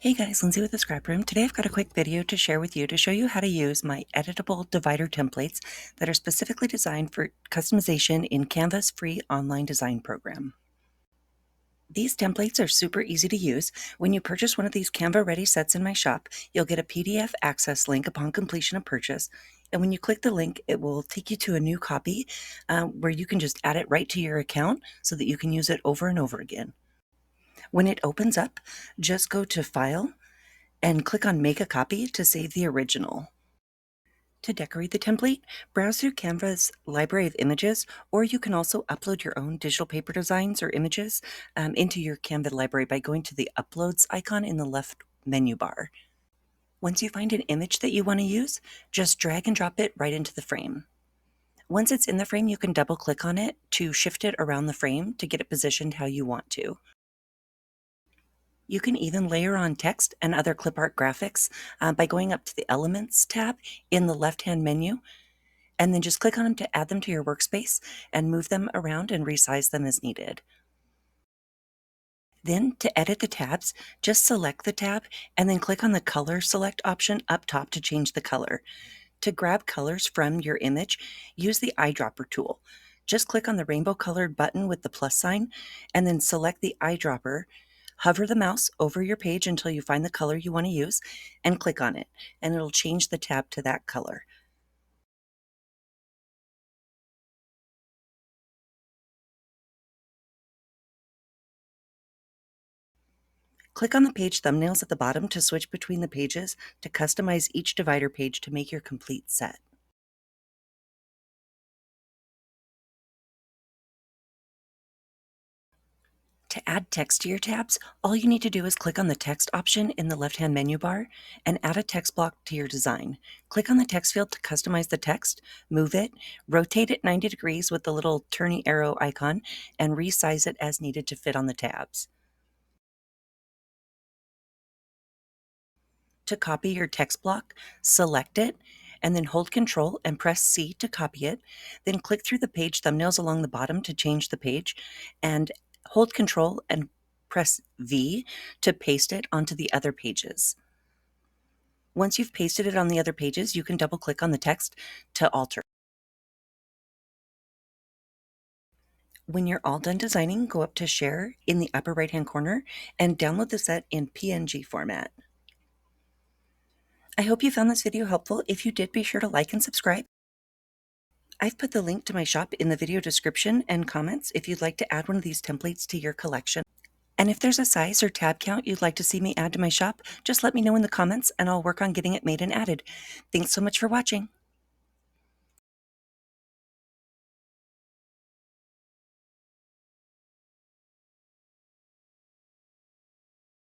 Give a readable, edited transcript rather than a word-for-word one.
Hey guys, Lindsay with the Scrap Room. Today I've got a quick video to share with you to show you how to use my editable divider templates that are specifically designed for customization in Canva's free online design program. These templates are super easy to use. When you purchase one of these Canva ready sets in my shop, you'll get a PDF access link upon completion of purchase. And when you click the link, it will take you to a new copy where you can just add it right to your account so that you can use it over and over again. When it opens up, just go to File and click on Make a Copy to save the original. To decorate the template, browse through Canva's library of images, or you can also upload your own digital paper designs or images into your Canva library by going to the Uploads icon in the left menu bar. Once you find an image that you want to use, just drag and drop it right into the frame. Once it's in the frame, you can double click on it to shift it around the frame to get it positioned how you want to. You can even layer on text and other clip art graphics by going up to the Elements tab in the left-hand menu, and then just click on them to add them to your workspace and move them around and resize them as needed. Then, to edit the tabs, just select the tab and then click on the Color Select option up top to change the color. To grab colors from your image, use the eyedropper tool. Just click on the rainbow colored button with the plus sign and then select the eyedropper. Hover the mouse over your page until you find the color you want to use and click on it, and it'll change the tab to that color. Click on the page thumbnails at the bottom to switch between the pages to customize each divider page to make your complete set. To add text to your tabs, all you need to do is click on the text option in the left-hand menu bar and add a text block to your design. Click on the text field to customize the text, move it, rotate it 90 degrees with the little turny arrow icon, and resize it as needed to fit on the tabs. To copy your text block, select it, and then hold Control and press C to copy it. Then click through the page thumbnails along the bottom to change the page, and hold Control and press V to paste it onto the other pages. Once you've pasted it on the other pages, you can double click on the text to alter. When you're all done designing, go up to Share in the upper right-hand corner and download the set in PNG format. I hope you found this video helpful. If you did, be sure to like and subscribe. I've put the link to my shop in the video description and comments if you'd like to add one of these templates to your collection. And if there's a size or tab count you'd like to see me add to my shop, just let me know in the comments and I'll work on getting it made and added. Thanks so much for watching.